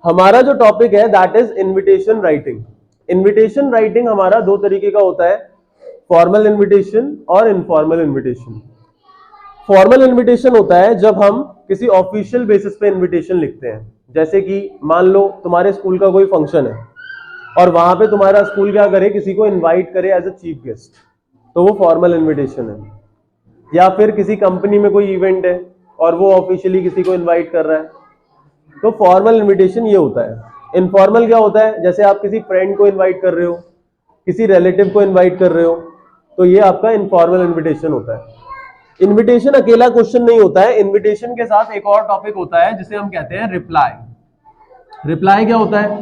हमारा जो टॉपिक है that is invitation writing. Invitation writing हमारा दो तरीके का होता है, फॉर्मल इनविटेशन और इनफॉर्मल इनविटेशन। फॉर्मल इनविटेशन होता है जब हम किसी ऑफिशियल बेसिस पे इनविटेशन लिखते हैं, जैसे कि मान लो तुम्हारे स्कूल का कोई फंक्शन है और वहां पे तुम्हारा स्कूल क्या करे, किसी को इनवाइट करे एज अ चीफ गेस्ट, तो वो फॉर्मल इनविटेशन है। या फिर किसी कंपनी में कोई इवेंट है और वो ऑफिशियली किसी को इनवाइट कर रहा है, तो फॉर्मल इनविटेशन ये होता है। इनफॉर्मल क्या होता है, जैसे आप किसी फ्रेंड को इनवाइट कर रहे हो, किसी रिलेटिव को इनवाइट कर रहे हो, तो ये आपका इनफॉर्मल इनविटेशन होता है। इनविटेशन अकेला क्वेश्चन नहीं होता है, इनविटेशन के साथ एक और टॉपिक होता है जिसे हम कहते हैं रिप्लाई। रिप्लाई क्या होता है,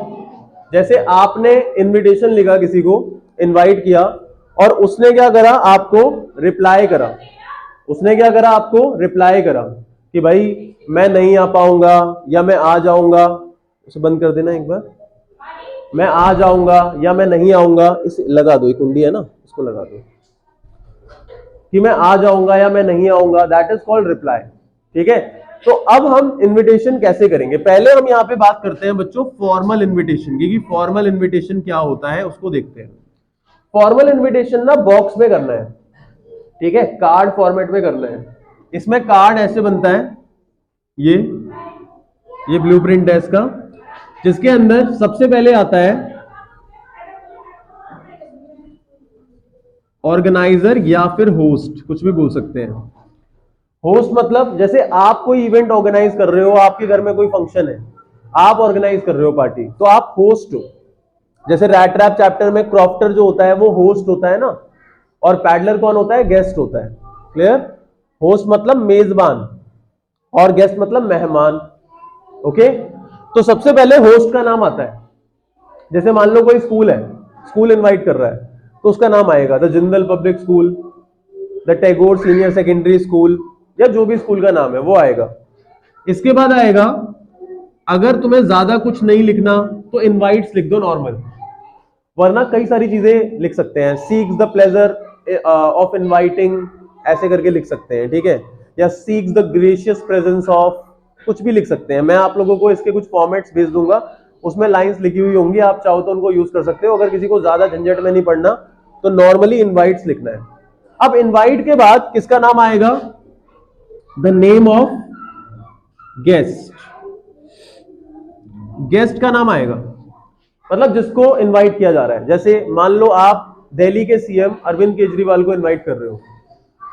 जैसे आपने इनविटेशन लिखा, किसी को इनवाइट किया और उसने क्या करा, आपको रिप्लाई करा। उसने क्या करा, आपको रिप्लाई करा कि भाई मैं नहीं आ पाऊंगा या मैं आ जाऊंगा। उसे बंद कर देना एक बार, मैं आ जाऊंगा या मैं नहीं आऊंगा, इसे लगा दो, एक कुंडी है ना, इसको लगा दो कि मैं आ जाऊंगा या मैं नहीं आऊंगा, दैट इज कॉल्ड रिप्लाई। ठीक है, तो अब हम इनविटेशन कैसे करेंगे, पहले हम यहाँ पे बात करते हैं बच्चों फॉर्मल इनविटेशन की, कि फॉर्मल इनविटेशन क्या होता है उसको देखते हैं। फॉर्मल इनविटेशन ना बॉक्स में करना है, ठीक है, कार्ड फॉर्मेट में करना है। इसमें कार्ड ऐसे बनता है, ये ब्लूप्रिंट है इसका, जिसके अंदर सबसे पहले आता है ऑर्गेनाइजर या फिर होस्ट, कुछ भी बोल सकते हैं। होस्ट मतलब जैसे आप कोई इवेंट ऑर्गेनाइज कर रहे हो, आपके घर में कोई फंक्शन है, आप ऑर्गेनाइज कर रहे हो पार्टी, तो आप होस्ट हो। जैसे रैट रैप चैप्टर में क्रॉफ्टर जो होता है वो होस्ट होता है ना, और पैडलर कौन होता है, गेस्ट होता है। क्लियर, होस्ट मतलब मेजबान और गेस्ट मतलब मेहमान। ओके, तो सबसे पहले होस्ट का नाम आता है। जैसे मान लो कोई स्कूल है, स्कूल इनवाइट कर रहा है, तो उसका नाम आएगा the Jindal public school, the Tagore senior secondary school, या जो भी स्कूल का नाम है वो आएगा। इसके बाद आएगा, अगर तुम्हें ज्यादा कुछ नहीं लिखना तो इनवाइट्स लिख दो नॉर्मल, वरना कई सारी चीजें लिख सकते हैं, seeks the pleasure of inviting ऐसे करके लिख सकते हैं, ठीक है, या seeks the gracious presence of, कुछ भी लिख सकते हैं। मैं आप लोगों को इसके कुछ फॉर्मेट्स भेज दूंगा, उसमें लाइंस लिखी हुई होंगी, आप चाहो तो उनको यूज कर सकते हो। अगर किसी को ज्यादा झंझट में नहीं पड़ना तो नॉर्मली इनवाइट्स लिखना है। अब इनवाइट के बाद किसका नाम आएगा, the name of guest, guest का नाम आएगा, मतलब जिसको इनवाइट किया जा रहा है। जैसे मान लो आप दिल्ली के सीएम अरविंद केजरीवाल को इनवाइट कर रहे हो,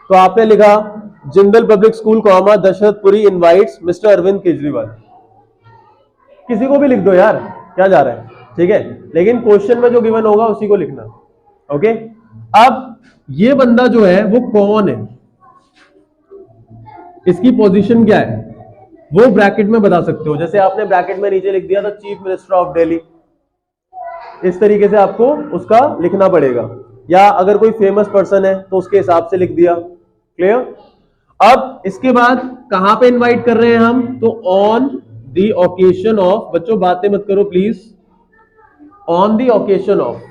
तो आपने लिखा Jindal public school comma Dashrathpuri invites Mr Arvind Kejriwal. किसी को भी लिख दो यार, क्या जा रहा है, ठीक है, लेकिन क्वेश्चन में जो गिवन होगा उसी को लिखना। ओके, अब ये बंदा जो है वो कौन है, इसकी पोजीशन क्या है, वो ब्रैकेट में बता सकते हो। जैसे आपने ब्रैकेट में नीचे लिख दिया था चीफ मिनिस्टर ऑफ दिल्ली, इस तरीके से आपको उसका लिखना पड़ेगा। या अगर कोई फेमस पर्सन है तो उसके हिसाब से लिख दिया। क्लियर, अब इसके बाद कहां पे इनवाइट कर रहे हैं हम, तो ऑन द ओकेशन ऑफ, बच्चों बातें मत करो please, on the occasion of,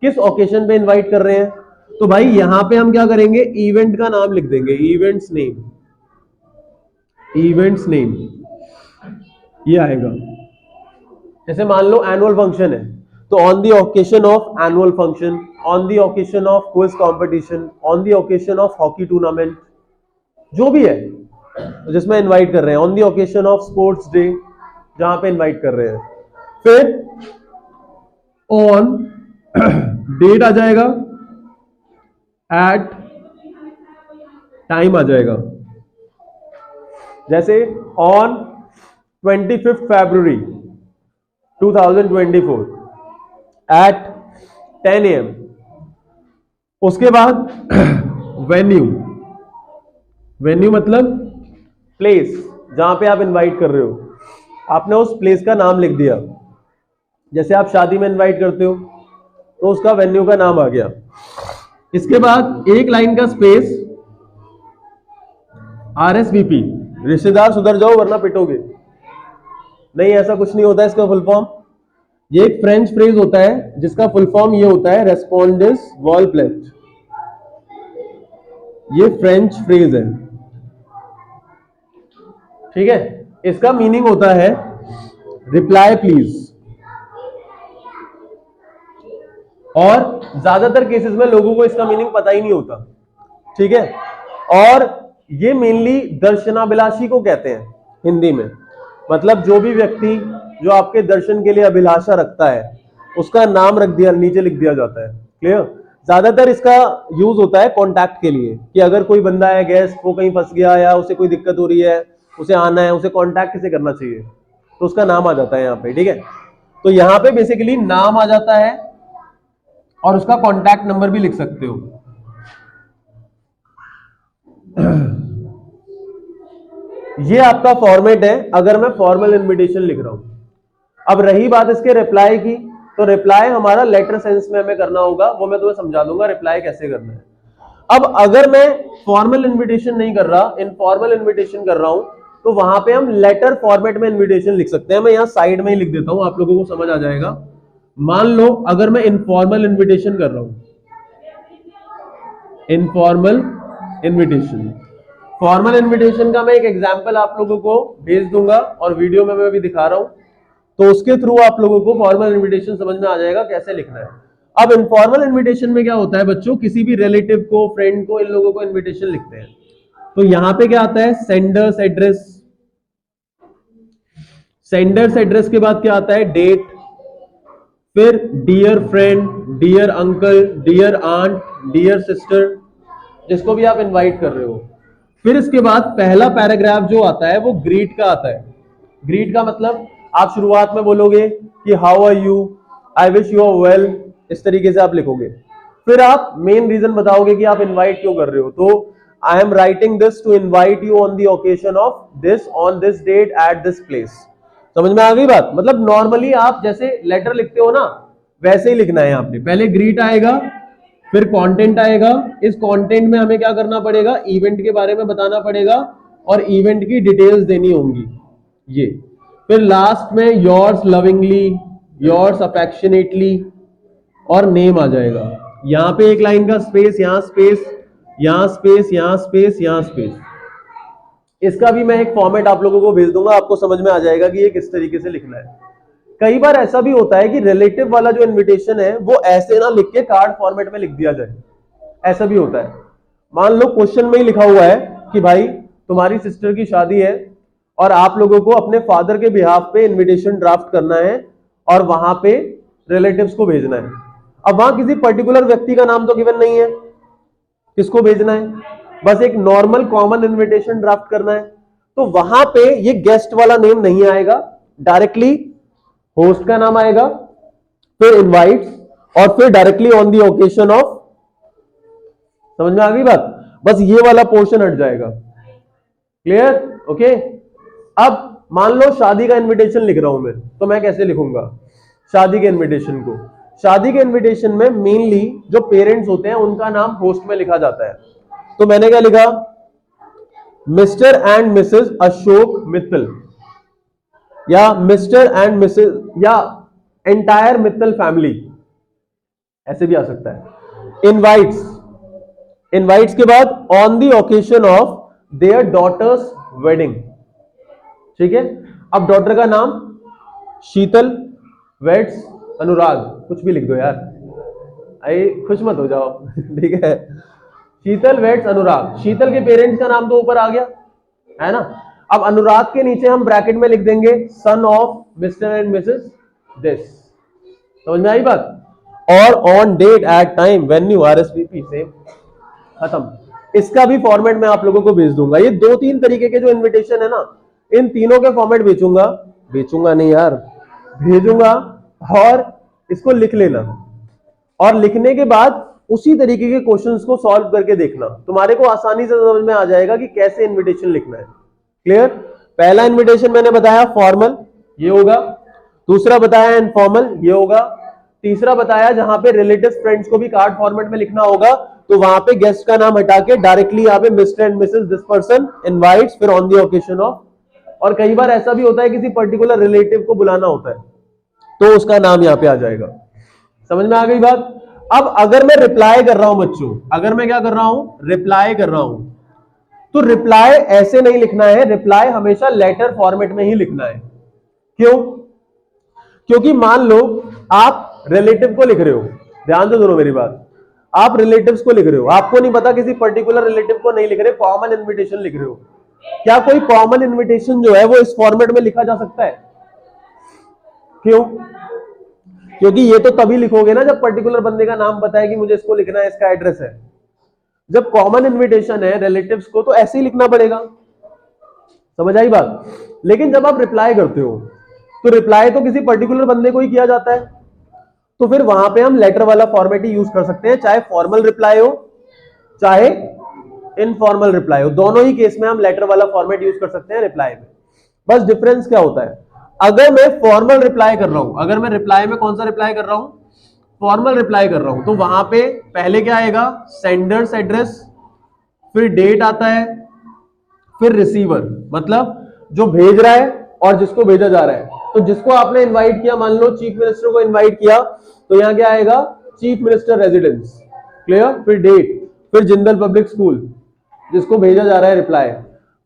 किस ओकेशन पे इनवाइट कर रहे हैं, तो भाई यहां पे हम क्या करेंगे, इवेंट का नाम लिख देंगे, इवेंट्स नेम, इवेंट्स नेम ये आएगा। जैसे मान लो एनुअल फंक्शन है, तो on the occasion of annual function, on the occasion of quiz competition, on the occasion of hockey tournament, जो भी है जिसमें इनवाइट कर रहे हैं, on the occasion of sports day जहां पे इनवाइट कर रहे हैं। फिर ऑन डेट आ जाएगा, एट टाइम आ जाएगा। जैसे ऑन 25 फरवरी 2024 एट 10 AM। उसके बाद वेन्यू, वेन्यू मतलब प्लेस जहां पे आप इनवाइट कर रहे हो, आपने उस प्लेस का नाम लिख दिया। जैसे आप शादी में इनवाइट करते हो तो उसका वेन्यू का नाम आ गया। इसके बाद एक लाइन का स्पेस, RSVP, रिश्तेदार सुधर जाओ वरना पिटोगे। नहीं, ऐसा कुछ नहीं होता है इसका फुल फॉर्म। ये एक फ्रेंच फ्रेज होता है जिसका फुल फॉर्म ये होता है रेस्पोंडेंस वॉल प्लेट। ये फ्रेंच फ्रेज है, ठीक है, इसका मीनिंग होता है रिप्लाई प्लीज। और ज्यादातर केसेस में लोगों को इसका मीनिंग पता ही नहीं होता, ठीक है। और ये मेनली दर्शनाभिलाषी को कहते हैं हिंदी में, मतलब जो भी व्यक्ति जो आपके दर्शन के लिए अभिलाषा रखता है उसका नाम रख दिया, नीचे लिख दिया जाता है। क्लियर। ज्यादातर इसका यूज होता है कॉन्टैक्ट के लिए, कि अगर कोई बंदा है गेस्ट, वो कहीं फंस गया या उसे कोई दिक्कत हो रही है, उसे आना है, उसे कॉन्टैक्ट किसे करना चाहिए, तो उसका नाम आ जाता है यहाँ पे, ठीक है। तो यहाँ पे बेसिकली नाम आ जाता है और उसका कॉन्टैक्ट नंबर भी लिख सकते हो। ये आपका फॉर्मेट है अगर मैं फॉर्मल इनविटेशन लिख रहा हूं। अब रही बात इसके रिप्लाई की, तो रिप्लाई हमारा लेटर सेंस में हमें करना होगा, वो मैं तुम्हें समझा दूंगा रिप्लाई कैसे करना है। अब अगर मैं फॉर्मल इनविटेशन नहीं कर रहा, इनफॉर्मल इनविटेशन कर रहा हूं, तो वहां पे हम लेटर फॉर्मेट में इनविटेशन लिख सकते हैं। मैं यहां साइड में ही लिख देता हूं, आप लोगों को समझ आ जाएगा। मान लो अगर मैं इनफॉर्मल इनविटेशन कर रहा हूं, इनफॉर्मल इनविटेशन, फॉर्मल इनविटेशन का मैं एक एग्जांपल आप लोगों को भेज दूंगा और वीडियो में मैं अभी दिखा रहा हूं, तो उसके थ्रू आप लोगों को फॉर्मल इनविटेशन समझ में आ जाएगा कैसे लिखना है। अब इनफॉर्मल इनविटेशन में क्या होता है बच्चों, किसी भी रिलेटिव को, फ्रेंड को, इन लोगों को इनविटेशन लिखते हैं। तो यहां पे क्या आता है, सेंडर्स एड्रेस, सेंडर्स एड्रेस के बाद क्या आता है, डेट, फिर dear friend, dear uncle, dear aunt, dear sister, जिसको भी आप इनवाइट कर रहे हो। फिर इसके बाद पहला पैराग्राफ जो आता है वो ग्रीट का आता है। ग्रीट का मतलब आप शुरुआत में बोलोगे कि how are you, I wish you are well, इस तरीके से आप लिखोगे। फिर आप मेन रीजन बताओगे कि आप इनवाइट क्यों कर रहे हो, तो I am writing this to invite you on the occasion of this, on this date, at this place. समझ में आ गई बात। मतलब नॉर्मली आप जैसे लेटर लिखते हो ना, वैसे ही लिखना है। यहाँ पे पहले ग्रीट आएगा, फिर कंटेंट आएगा। इस कंटेंट में हमें क्या करना पड़ेगा, इवेंट के बारे में बताना पड़ेगा और इवेंट की डिटेल्स देनी होंगी ये। फिर लास्ट में योर्स लविंगली, योर्स अफेक्शनेटली और नेम आ जाएगा। यहां पे एक लाइन का स्पेस, यहां स्पेस, यहां स्पेस, यहां स्पेस, यहां स्पेस। इसका भी मैं एक फॉर्मेट आप लोगों को भेज दूंगा, आपको समझ में आ जाएगा कि ये किस तरीके से लिखना है। कई बार ऐसा भी होता है कि रिलेटिव वाला जो इनविटेशन है वो ऐसे ना लिख के कार्ड फॉर्मेट में लिख दिया जाए, ऐसा भी होता है। मान लो क्वेश्चन में ही लिखा हुआ है कि भाई तुम्हारी सिस्टर की शादी है और आप लोगों को अपने फादर के बिहाफ पे इनविटेशन ड्राफ्ट करना है और वहां पे रिलेटिव्स को भेजना है। अब वहां किसी पर्टिकुलर व्यक्ति का नाम तो गिवन नहीं है, किसको भेजना है, बस एक नॉर्मल कॉमन इनविटेशन ड्राफ्ट करना है। तो वहां पे ये गेस्ट वाला नेम नहीं आएगा, डायरेक्टली होस्ट का नाम आएगा, फिर इनवाइट्स और फिर directly on the occasion of. समझ में आ गई बात। बस ये वाला पोर्शन हट जाएगा। Clear, okay. अब मान लो शादी का इनविटेशन लिख रहा हूं मैं, तो मैं कैसे लिखूंगा शादी के इनविटेशन को। शादी के इनविटेशन में मेनली जो पेरेंट्स होते हैं उनका नाम होस्ट में लिखा जाता है। तो मैंने क्या लिखा, Mr and Mrs Ashok Mittal, या मिस्टर एंड मिसेस, या एंटायर मित्तल फैमिली, ऐसे भी आ सकता है। इनवाइट्स, इनवाइट्स के बाद on the occasion of their daughter's wedding, ठीक है। अब डॉटर का नाम शीतल वेड्स अनुराग, कुछ भी लिख दो यार, आई खुश मत हो जाओ ठीक है। शीतल वेड्स अनुराग, शीतल के पेरेंट्स का नाम तो ऊपर आ गया है ना। अब अनुराग के नीचे हम ब्रैकेट में लिख देंगे son of Mr and Mrs this. समझ में आई बात। और on date at time venue RSVP, same, खत्म। इसका भी फॉर्मेट मैं आप लोगों को भेज दूंगा। ये 2-3 तरीके के जो इनविटेशन है ना, इन तीनों के फॉर्मेट बेचूंगा नहीं यार, भेजूंगा, और इसको लिख लेना। और लिखने के बाद उसी तरीके के क्वेश्चंस को सॉल्व करके देखना, तुम्हारे को आसानी से समझ में आ जाएगा कि कैसे इनविटेशन लिखना है। क्लियर। पहला इनविटेशन मैंने बताया फॉर्मल, ये होगा। दूसरा बताया इनफॉर्मल, ये होगा। तीसरा बताया जहां पे रिलेटिव्स फ्रेंड्स को भी कार्ड फॉर्मेट में लिखना होगा, तो वहां पे गेस्ट का नाम हटा के डायरेक्टली यहाँ पे mister and Mrs this person invites, फिर ऑन द ओकेजन ऑफ। और कई बार ऐसा भी होता है किसी पर्टिकुलर रिलेटिव को बुलाना होता है, तो उसका नाम यहाँ पे आ जाएगा। समझ में आ गई बात। अब अगर मैं रिप्लाई कर रहा हूं बच्चों, अगर मैं क्या कर रहा हूं, रिप्लाई कर रहा हूं, तो रिप्लाई ऐसे नहीं लिखना है, रिप्लाई हमेशा लेटर फॉर्मेट में ही लिखना है। क्यों? क्योंकि मान लो आप रिलेटिव को लिख रहे हो, ध्यान से सुनो मेरी बात, आप रिलेटिव्स को लिख रहे हो, आपको नहीं पता किसी पर्टिकुलर रिलेटिव को नहीं लिख रहे, कॉमन इनविटेशन लिख रहे हो। क्या कोई कॉमन इनविटेशन जो है वो इस फॉर्मेट में लिखा जा सकता है? क्यों? क्योंकि ये तो तभी लिखोगे ना जब पर्टिकुलर बंदे का नाम बताए कि मुझे इसको लिखना है, इसका एड्रेस है। जब कॉमन इनविटेशन है रिलेटिव्स को तो ऐसे ही लिखना पड़ेगा, समझ आई बात? लेकिन जब आप रिप्लाई करते हो तो रिप्लाई तो किसी पर्टिकुलर बंदे को ही किया जाता है, तो फिर वहां पे हम लेटर वाला फॉर्मेट ही यूज कर सकते हैं, चाहे फॉर्मल रिप्लाई हो चाहे इनफॉर्मल रिप्लाई हो, दोनों ही केस में हम लेटर वाला फॉर्मेट यूज कर सकते हैं रिप्लाई में। बस डिफरेंस क्या होता है, अगर मैं फॉर्मल रिप्लाई कर रहा हूं, अगर मैं रिप्लाई में कौन सा रिप्लाई कर रहा हूं, फॉर्मल रिप्लाई कर रहा हूं, तो वहां पे पहले क्या आएगा, सेंडर्स एड्रेस, फिर डेट आता है, फिर रिसीवर, मतलब जो भेज रहा है और जिसको भेजा जा रहा है। तो जिसको आपने इनवाइट किया, मान लो चीफ मिनिस्टर को इनवाइट किया, तो यहां क्या आएगा, चीफ मिनिस्टर रेजिडेंस, क्लियर, फिर डेट, फिर जिंदल पब्लिक स्कूल, जिसको भेजा जा रहा है रिप्लाई,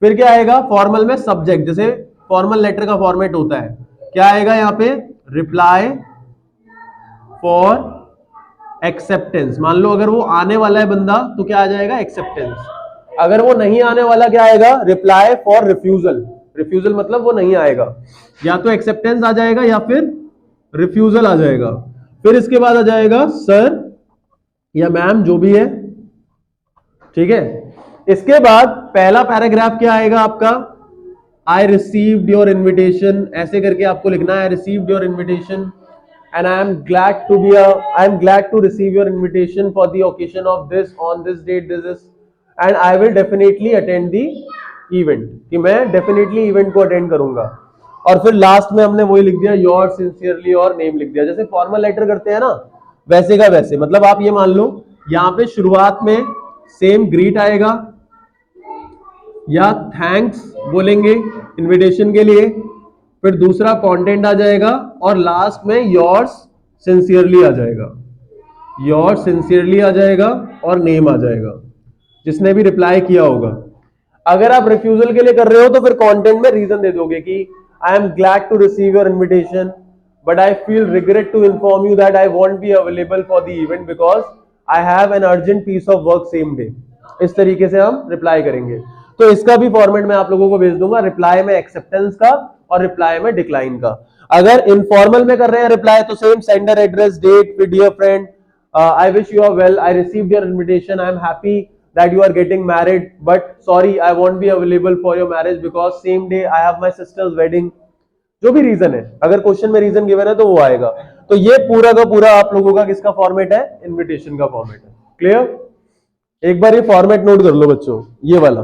फिर क्या आएगा फॉर्मल में सब्जेक्ट, जैसे फॉर्मल लेटर का फॉर्मेट होता है, क्या आएगा यहाँ पे, रिप्लाई फॉर एक्सेप्टेंस। मान लो अगर वो आने वाला है बंदा तो क्या आ जाएगा, एक्सेप्टेंस। अगर वो नहीं आने वाला क्या आएगा, रिप्लाई फॉर रिफ्यूजल। रिफ्यूजल मतलब वो नहीं आएगा, या तो एक्सेप्टेंस आ जाएगा या फिर रिफ्यूजल आ जाएगा। फिर इसके बाद आ जाएगा सर या मैम, जो भी है, ठीक है। इसके बाद पहला पैराग्राफ क्या आएगा आपका, आई रिसीव्ड योर इन्विटेशन, ऐसे करके आपको लिखना है, आई received your invitation and I am glad to receive your invitation for the occasion of this on this date this is and I will definitely attend the event, कि मैं definitely event को attend करूंगा। और फिर last में हमने वही लिख दिया, yours sincerely और नेम लिख दिया, जैसे फॉर्मल लेटर करते हैं ना वैसे का वैसे। मतलब आप ये मान लो यहाँ पे शुरुआत में सेम ग्रीट आएगा या थैंक्स बोलेंगे इन्विटेशन के लिए, फिर दूसरा कंटेंट आ जाएगा और लास्ट में योर्स सिंसियरली आ जाएगा, योर्स सिंसियरली आ जाएगा और नेम आ जाएगा जिसने भी रिप्लाई किया होगा। अगर आप रिफ्यूजल के लिए कर रहे हो तो फिर कंटेंट में रीजन दे दोगे कि I am glad to receive your invitation but I feel regret to inform you that I won't be available for the event because I have an urgent piece of work same day. इस तरीके से हम reply करेंगे। तो इसका भी format मैं आप लोगों को भेज दूंगा, रिप्लाई में एक्सेप्टेंस का और रिप्लाई में डिक्लाइन का। अगर इनफॉर्मल में कर रहे हैं रिप्लाई तो सेम सेंडर एड्रेस, डेट, फिर dear friend I wish you are well, I received your invitation, I am happy that you are getting married but sorry I won't be available for your marriage because same day I have my sister's wedding. जो भी reason है, अगर question में reason given है तो वो आएगा। तो ये पूरा का पूरा आप लोगों का किसका फॉर्मेट है, इन्विटेशन का फॉर्मेट है। क्लियर? एक बार ये फॉर्मेट नोट कर लो बच्चों, ये वाला।